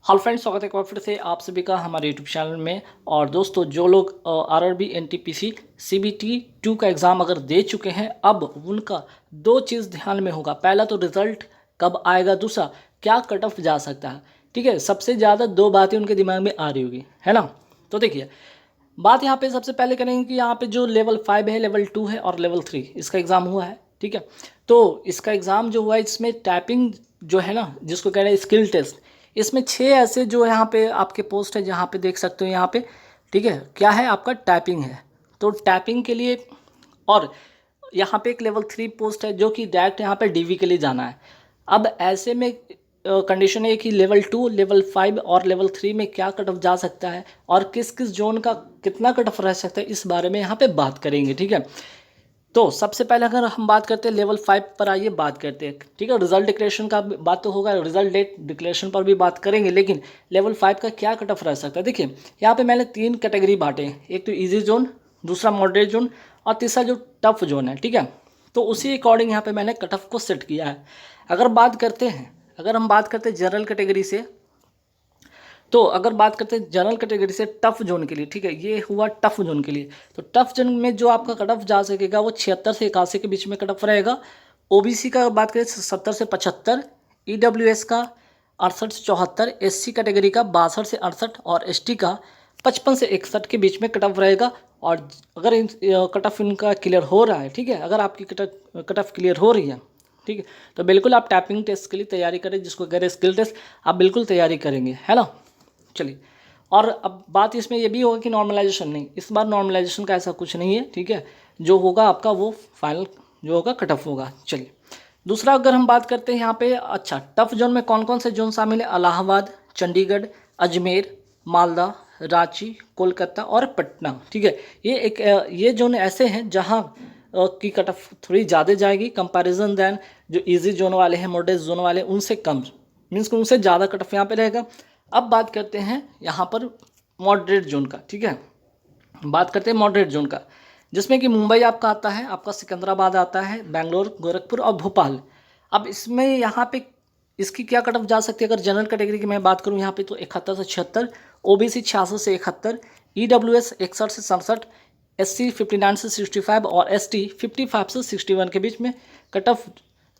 Hello friends, स्वागत है एक बार फिर से आप सभी का हमारे यूट्यूब चैनल में। और दोस्तों, जो लोग आरआरबी एनटीपीसी सीबीटी 2 का एग्ज़ाम अगर दे चुके हैं, अब उनका दो चीज़ ध्यान में होगा। पहला तो रिज़ल्ट कब आएगा, दूसरा क्या कट ऑफ जा सकता है। ठीक है, सबसे ज़्यादा दो बातें उनके दिमाग में आ रही होगी, है ना। तो देखिए, बात यहाँ पे सबसे पहले करेंगे कि यहाँ पे जो लेवल 5 है, लेवल 2 है और लेवल 3 इसका एग्ज़ाम हुआ है। ठीक है, तो इसका एग्ज़ाम जो हुआ है, इसमें टाइपिंग जो है ना, जिसको कह रहे हैं स्किल टेस्ट, इसमें 6 ऐसे जो यहाँ पे आपके पोस्ट है, जहाँ पे देख सकते हो यहाँ पे। ठीक है, क्या है आपका टाइपिंग है, तो टाइपिंग के लिए। और यहाँ पे एक लेवल 3 पोस्ट है जो कि डायरेक्ट यहाँ पे डीवी के लिए जाना है। अब ऐसे में कंडीशन है कि लेवल 2, लेवल 5 और लेवल 3 में क्या कट ऑफ जा सकता है और किस किस जोन का कितना कट ऑफ रह सकता है, इस बारे में यहाँ पे बात करेंगे। ठीक है, तो सबसे पहले अगर हम बात करते हैं लेवल 5 पर, आइए बात करते हैं। ठीक है, रिजल्ट डिक्लेरेशन का बात तो होगा, रिजल्ट डेट डिक्लेरेशन पर भी बात करेंगे, लेकिन लेवल 5 का क्या कट ऑफ रह सकता है। देखिए, यहाँ पे मैंने 3 कैटेगरी बांटे हैं, एक तो ईजी जोन, दूसरा मॉडरेट जोन और तीसरा जो टफ जोन है। ठीक है, तो उसी अकॉर्डिंग यहाँ पे मैंने कट ऑफ को सेट किया है। अगर हम बात करते हैं जनरल कैटेगरी से, तो अगर बात करते हैं जनरल कैटेगरी से टफ जोन के लिए, ठीक है, ये हुआ टफ जोन के लिए। तो टफ जोन में जो आपका कट ऑफ जा सकेगा वो 76 से 81 के बीच में कट ऑफ रहेगा। ओबीसी का बात करें 70 से 75, ईडब्ल्यूएस का 68 से 74, एससी कैटेगरी का 62 से 68 और एसटी का 55 से 61 के बीच में कट ऑफ रहेगा। और अगर कट ऑफ इनका क्लियर हो रहा है, ठीक है, अगर आपकी कट ऑफ क्लियर हो रही है, ठीक है, तो बिल्कुल आप टाइपिंग टेस्ट के लिए तैयारी करें, जिसको कह रहे हैं स्किल टेस्ट, आप बिल्कुल तैयारी करेंगे, है ना। चलिए, और अब बात इसमें ये भी होगा कि नॉर्मलाइजेशन नहीं, इस बार नॉर्मलाइजेशन का ऐसा कुछ नहीं है। ठीक है, जो होगा आपका वो फाइनल जो होगा कट ऑफ होगा। चलिए, दूसरा अगर हम बात करते हैं यहाँ पे, अच्छा, टफ जोन में कौन कौन से जोन शामिल है? इलाहाबाद, चंडीगढ़, अजमेर, मालदा, रांची, कोलकाता और पटना। ठीक है, ये जोन ऐसे हैं जहाँ की कट ऑफ थोड़ी ज़्यादा जाएगी कंपैरिजन दैन जो इजी जोन वाले हैं, मॉडरेट जोन वाले उनसे कम, मीन्स कि उनसे ज़्यादा कट ऑफ यहाँ पे रहेगा। अब बात करते हैं यहाँ पर मॉडरेट जोन का। ठीक है, बात करते हैं मॉडरेट जोन का, जिसमें कि मुंबई आपका आता है, आपका सिकंदराबाद आता है, बेंगलोर, गोरखपुर और भोपाल। अब इसमें यहाँ पे इसकी क्या कट ऑफ जा सकती है? अगर जनरल कैटेगरी की मैं बात करूँ यहाँ पे, तो 71 से 76, ओबीसी 66 से 71, ईडब्ल्यूएस 61 से 67, एससी 59 से 65 और एसटी 55 से 61 के बीच में कट ऑफ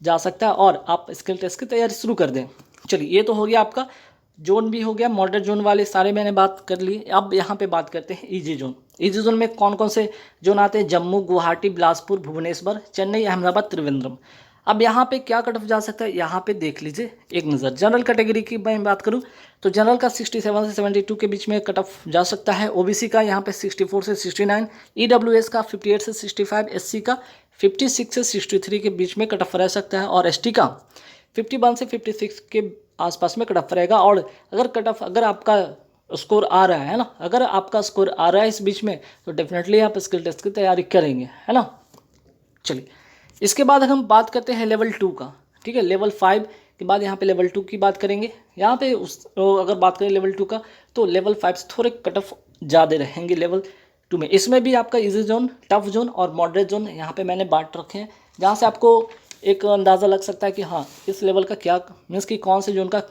जा सकता है। और आप स्किल टेस्ट की तैयारी शुरू कर दें। चलिए, ये तो हो गया आपका जोन भी हो गया, मॉडरेट जोन वाले सारे मैंने बात कर ली। अब यहाँ पे बात करते हैं इजी जोन। इजी जोन में कौन कौन से जोन आते हैं? जम्मू, गुवाहाटी, बिलासपुर, भुवनेश्वर, चेन्नई, अहमदाबाद, त्रिवेंद्रम। अब यहाँ पे क्या कट ऑफ जा सकता है, यहाँ पे देख लीजिए एक नज़र। जनरल कैटेगरी की मैं बात करूँ तो जनरल का 67 से 72 के बीच में कट ऑफ जा सकता है। ओबीसी का यहाँ पे 64 से 69, ईडब्ल्यूएस का 58 से 65, एससी का 56 से 63 के बीच में कट ऑफ रह सकता है और एसटी का 51 से 56 के आसपास में कट ऑफ रहेगा। और अगर आपका स्कोर आ रहा है ना, अगर आपका स्कोर आ रहा है इस बीच में, तो डेफिनेटली आप स्किल टेस्ट की तैयारी करेंगे, है ना। चलिए, इसके बाद हम बात करते हैं लेवल 2 का। ठीक है, लेवल 5 के बाद यहाँ पे लेवल 2 की बात करेंगे। यहाँ पे अगर बात करें लेवल 2 का, तो लेवल 5 से थोड़े कट ऑफ ज़्यादा रहेंगे लेवल 2 में। इसमें भी आपका इजी जोन, टफ जोन और मॉडरेट जोन यहाँ पे मैंने बांट रखे हैं, जहाँ से आपको एक अंदाज़ा लग सकता है कि हाँ, इस लेवल का क्या मीन्स कि कौन से जोन का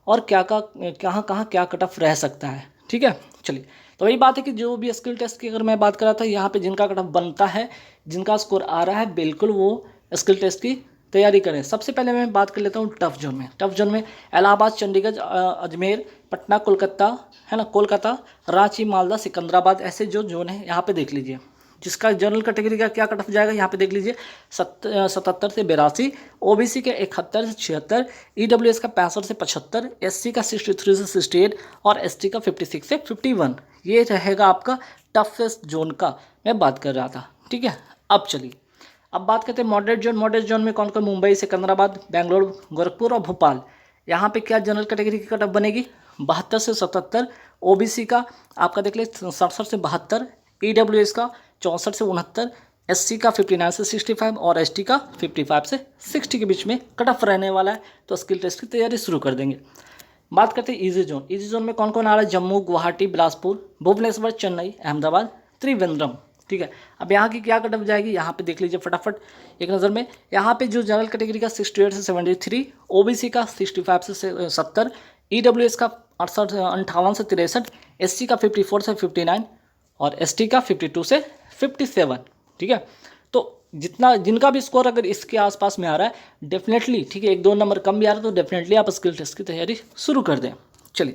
और कहाँ कहाँ क्या कट ऑफ रह सकता है। ठीक है, चलिए, तो वही बात है कि जो भी स्किल टेस्ट की अगर मैं बात कर रहा था, यहाँ पे जिनका कट ऑफ बनता है, जिनका स्कोर आ रहा है, बिल्कुल वो स्किल टेस्ट की तैयारी करें। सबसे पहले मैं बात कर लेता हूँ टफ जोन में। टफ जोन में इलाहाबाद, चंडीगढ़, अजमेर, पटना, कोलकाता, है ना, कोलकाता, रांची, मालदा, सिकंदराबाद, ऐसे जो जोन है यहाँ पे देख लीजिए। जिसका जनरल कैटेगरी का क्या कट ऑफ जाएगा यहाँ पे देख लीजिए, 77 से 82, ओबीसी के 71 से 76, ईडब्ल्यूएस का 65 से 75, एससी का 63 से 68 और एसटी का 56 से 51। ये रहेगा आपका टफेस्ट जोन का मैं बात कर रहा था। ठीक है, अब चलिए, अब बात करते हैं मॉडरेट जोन। मॉडरेट जोन में कौन कौन? मुंबई, सिकंदराबाद, बेंगलोर, गोरखपुर और भोपाल। यहाँ पे क्या जनरल कैटेगरी की कट ऑफ बनेगी? 72 से 77, ओबीसी का आपका देख लीजिए 67 से 72, ईडब्ल्यूएस का 64 से 69, एससी का 59 से 65 और एसटी का 55 से 60 के बीच में कट ऑफ रहने वाला है। तो स्किल टेस्ट की तैयारी शुरू कर देंगे। बात करते हैं इजी जोन। इजी जोन में कौन कौन आ रहा है? जम्मू, गुवाहाटी, बिलासपुर, भुवनेश्वर, चेन्नई, अहमदाबाद, त्रिवेंद्रम। ठीक है, अब यहाँ की क्या कट ऑफ जाएगी यहाँ पे देख लीजिए फटाफट एक नज़र में। यहाँ पे जो जनरल कैटेगरी का 68 से 73, ओबीसी का 65 से 70, ईडब्ल्यूएस का 58 से 63, SC का 54 से 59 और ST का 52 से 57। ठीक है, तो जितना जिनका भी स्कोर अगर इसके आसपास में आ रहा है डेफिनेटली, ठीक है, 1-2 नंबर कम भी आ रहा है तो डेफिनेटली आप स्किल टेस्ट की तैयारी शुरू कर दें। चलिए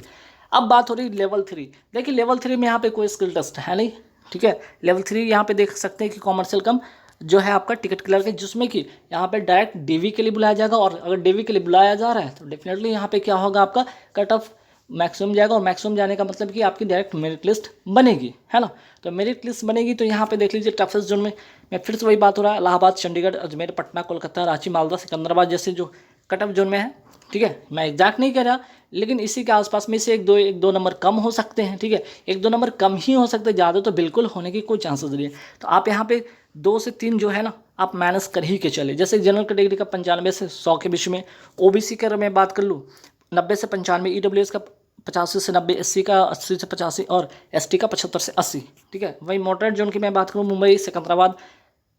अब बात हो रही लेवल 3। देखिए लेवल 3 में यहाँ पे कोई स्किल टेस्ट है नहीं। ठीक है, लेवल 3 यहाँ पे देख सकते हैं कि कॉमर्शियल कम जो है आपका टिकट क्लर्क है, जिसमें कि यहाँ पे डायरेक्ट DV के लिए बुलाया जाएगा। और अगर DV के लिए बुलाया जा रहा है तो डेफिनेटली यहाँ पे क्या होगा, आपका कट ऑफ मैक्सिमम जाएगा। और मैक्सिमम जाने का मतलब कि आपकी डायरेक्ट मेरिट लिस्ट बनेगी, है ना। तो मेरिट लिस्ट बनेगी तो यहाँ पे देख लीजिए टफेस्ट जोन में मैं फिर से वही बात हो रहा है, इलाहाबाद, चंडीगढ़, अजमेर, पटना, कोलकाता, रांची, मालदा, सिकंदराबाद जैसे जो कट ऑफ जोन में है। ठीक है, मैं एग्जैक्ट नहीं कह रहा, लेकिन इसी के आसपास में से एक दो नंबर कम हो सकते हैं। ठीक है, 1-2 नंबर कम ही हो सकते हैं, ज़्यादा तो बिल्कुल होने की कोई चांसेस नहीं है। तो आप यहाँ पे 2 से 3 जो है ना आप माइनस कर ही के चले। जैसे जनरल कैटेगरी का 95 से 100 के बीच में, OBC का मैं बात कर लूँ 90 से 95, EWS का 85 से 90, SC का 80 से 85 और ST का 75 से 80। ठीक है, वही मॉडरेट जोन की मैं बात करूँ मुंबई, सिकंदराबाद,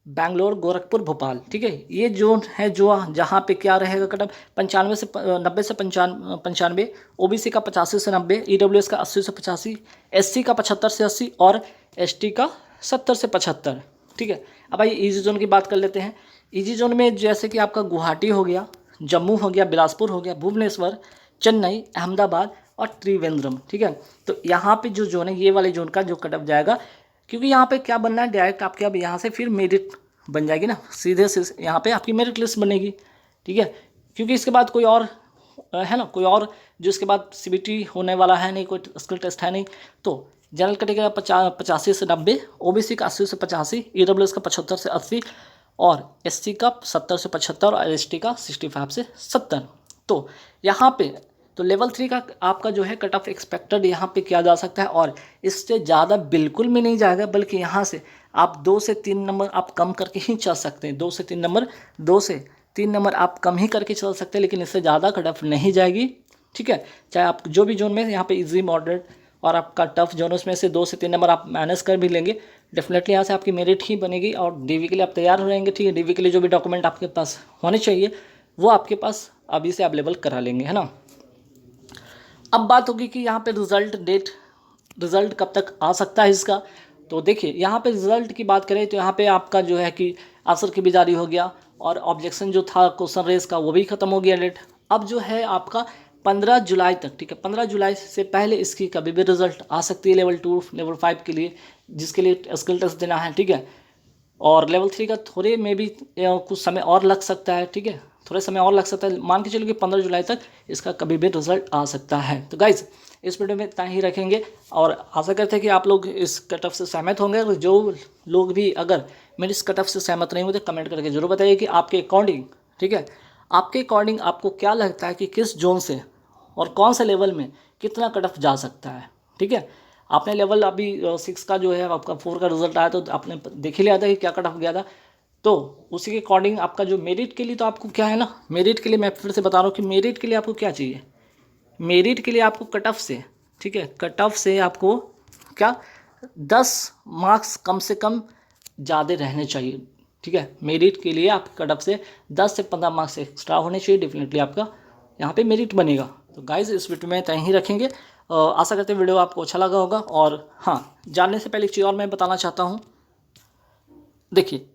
बैंगलोर, गोरखपुर, भोपाल। ठीक है, ये जोन है जो जहाँ पे क्या रहेगा कट ऑफ 90 से 95, OBC का 85 से 90, EWS का 80 से 85, SC का 75 से 80 और ST का 70 से 75। ठीक है, अब आइए ईजी जोन की बात कर लेते हैं। ईजी जोन में जैसे कि आपका गुवाहाटी हो गया, जम्मू हो गया, बिलासपुर हो गया, भुवनेश्वर, चेन्नई, अहमदाबाद और त्रिवेंद्रम। ठीक है, तो यहाँ पे जो जोन है ये वाले जोन का जो कट ऑफ जाएगा, क्योंकि यहाँ पे क्या बनना है डायरेक्ट आपके अब यहाँ से फिर मेरिट बन जाएगी ना, सीधे से यहाँ पे आपकी मेरिट लिस्ट बनेगी। ठीक है, क्योंकि इसके बाद कोई और है ना, कोई और जो इसके बाद CBT होने वाला है नहीं, कोई स्किल टेस्ट है नहीं। तो जनरल कैटेगरी का 85 से 90, OBC का 80 से 85, EWS का 75 से 80 और SC का 70 से 75 और ST का 65 से 70। तो यहाँ पे तो लेवल 3 का आपका जो है कट ऑफ एक्सपेक्टेड यहाँ पे किया जा सकता है, और इससे ज़्यादा बिल्कुल भी नहीं जाएगा, बल्कि यहाँ से आप 2 से 3 नंबर आप कम करके ही चल सकते हैं। 2 से 3 नंबर आप कम ही करके चल सकते हैं, लेकिन इससे ज़्यादा कट ऑफ नहीं जाएगी। ठीक है, चाहे आप जो भी जोन में यहाँ पे इजी, मॉडरेट और आपका टफ जोन, उसमें से 2 से 3 नंबर आप मैनेज कर भी लेंगे, डेफिनेटली यहाँ से आपकी मेरिट ही बनेगी और DV के लिए आप तैयार हो रहेंगे। ठीक है, DV के लिए जो भी डॉक्यूमेंट आपके पास होने चाहिए वो आपके पास अभी से अवेलेबल करा लेंगे, है ना। अब बात होगी कि यहाँ पे रिज़ल्ट कब तक आ सकता है इसका। तो देखिए यहाँ पे रिज़ल्ट की बात करें तो यहाँ पे आपका जो है कि आंसर की भी जारी हो गया और ऑब्जेक्शन जो था क्वेश्चन रेस का वो भी ख़त्म हो गया डेट। अब जो है आपका 15 जुलाई तक, ठीक है, 15 जुलाई से पहले इसकी कभी भी रिज़ल्ट आ सकती है लेवल 2, लेवल 5 के लिए, जिसके लिए स्किल टेस्ट देना है। ठीक है, और लेवल 3 का थोड़े में भी कुछ समय और लग सकता है। ठीक है, थोड़े समय और लग सकता है, मान के चलो कि 15 जुलाई तक इसका कभी भी रिजल्ट आ सकता है। तो गाइज़ इस वीडियो में इतना ही रखेंगे और आशा करते हैं कि आप लोग इस कट ऑफ से सहमत होंगे। और जो लोग भी अगर मेरे इस कट ऑफ से सहमत नहीं होते कमेंट करके जरूर बताइए कि आपके अकॉर्डिंग, ठीक है, आपके अकॉर्डिंग आपको क्या लगता है कि किस जोन से और कौन से लेवल में कितना कट ऑफ जा सकता है। ठीक है, आपने लेवल अभी 6 का जो है आपका 4 का रिजल्ट आया तो आपने देख ही लिया था कि क्या कट ऑफ गया था। तो उसी के अकॉर्डिंग आपका जो मेरिट के लिए, तो आपको क्या है ना, मेरिट के लिए मैं फिर से बता रहा हूँ कि मेरिट के लिए आपको क्या चाहिए। मेरिट के लिए आपको कट ऑफ से, ठीक है, कट ऑफ से आपको क्या 10 मार्क्स कम से कम ज़्यादा रहने चाहिए। ठीक है, मेरिट के लिए आप कट ऑफ से 10 से 15 मार्क्स एक्स्ट्रा होने चाहिए, डेफिनेटली आपका यहाँ पे मेरिट बनेगा। तो गाइज़ इस वीडियो में तय ही रखेंगे। आशा करते हैं वीडियो आपको अच्छा लगा होगा। और हाँ, जानने से पहले एक चीज़ और मैं बताना चाहता हूँ। देखिए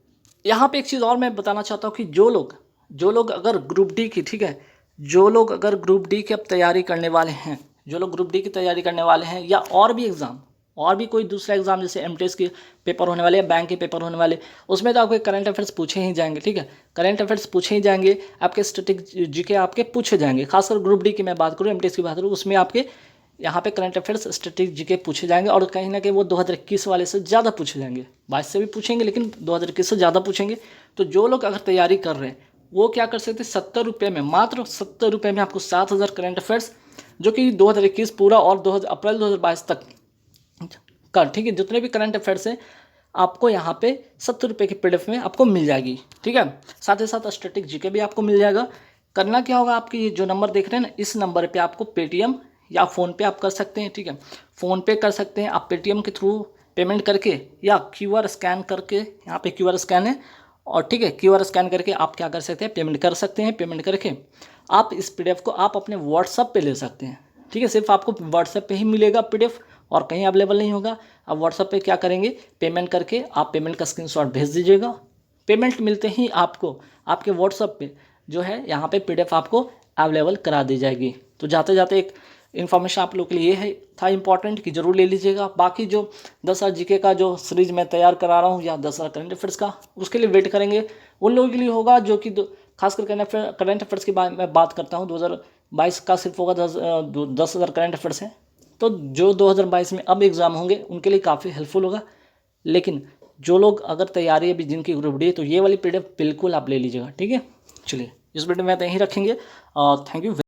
यहाँ पे एक चीज़ और मैं बताना चाहता हूँ कि जो लोग अगर ग्रुप डी की, ठीक है, जो लोग अगर ग्रुप डी की अब तैयारी करने वाले हैं, जो लोग ग्रुप डी की तैयारी करने वाले हैं या और भी एग्ज़ाम, और भी कोई दूसरा एग्ज़ाम जैसे एमटीएस के पेपर होने वाले या बैंक के पेपर होने वाले, उसमें तो आपके करंट अफेयर्स पूछे ही जाएंगे। ठीक है, करंट अफेयर्स पूछे ही जाएंगे, आपके स्टैटिक जीके आपके पूछे जाएंगे। खासकर ग्रुप डी की मैं बात करूँ, एमटीएस की बात करूँ, उसमें आपके यहाँ पे करंट अफेयर्स स्टैटिक जीके पूछे जाएंगे और कहीं ना कहीं वो 2021 वाले से ज़्यादा पूछे जाएंगे। 22 से भी पूछेंगे लेकिन 2021 से ज़्यादा पूछेंगे। तो जो लोग अगर तैयारी कर रहे हैं वो क्या कर सकते हैं, 70 रुपये में, मात्र 70 रुपये में आपको 7000 करंट अफेयर्स जो कि 2021 पूरा और अप्रैल 2022 तक का, ठीक है, जितने भी करंट अफेयर्स हैं आपको यहाँ पे 70 रुपये की PDF में आपको मिल जाएगी। ठीक है, साथ ही साथ स्टैटिक जीके भी आपको मिल जाएगा। करना क्या होगा, आपकी जो नंबर देख रहे हैं ना, इस नंबर पे आपको पेटीएम या फ़ोनपे आप कर सकते हैं। ठीक है, फ़ोनपे कर सकते हैं आप, पेटीएम के थ्रू पेमेंट करके या QR स्कैन करके, यहाँ पे QR स्कैन है और ठीक है, QR स्कैन करके आप क्या कर सकते हैं, पेमेंट कर सकते हैं। पेमेंट करके आप इस PDF को आप अपने व्हाट्सअप पे ले सकते हैं। ठीक है, सिर्फ आपको व्हाट्सएप पे ही मिलेगा PDF और कहीं अवेलेबल नहीं होगा। अब व्हाट्सएप पे क्या करेंगे, पेमेंट करके आप पेमेंट का स्क्रीनशॉट भेज दीजिएगा। पेमेंट मिलते ही आपको आपके व्हाट्सएप पे जो है यहाँ पे PDF आपको अवेलेबल करा दी जाएगी। तो जाते जाते एक इन्फॉर्मेशन आप लोग के लिए ये है था इंपॉर्टेंट कि ज़रूर ले लीजिएगा। बाकी जो 10,000 GK का जो सीरीज़ मैं तैयार करा रहा हूँ या 10,000 करंट अफेयर्स का, उसके लिए वेट करेंगे। उन लोगों के लिए होगा जो कि खासकर करंट अफेयर्स की मैं बात करता हूँ, 2022 का सिर्फ होगा 10,000 करंट अफेयर्स हैं। तो जो 2022 में अब एग्ज़ाम होंगे उनके लिए काफ़ी हेल्पफुल होगा। लेकिन जो लोग अगर तैयारी अभी जिनकी ग्रुप डी है तो ये वाली PDF बिल्कुल आप ले लीजिएगा। ठीक है, चलिए इस वीडियो में यहीं रखेंगे। Thank you.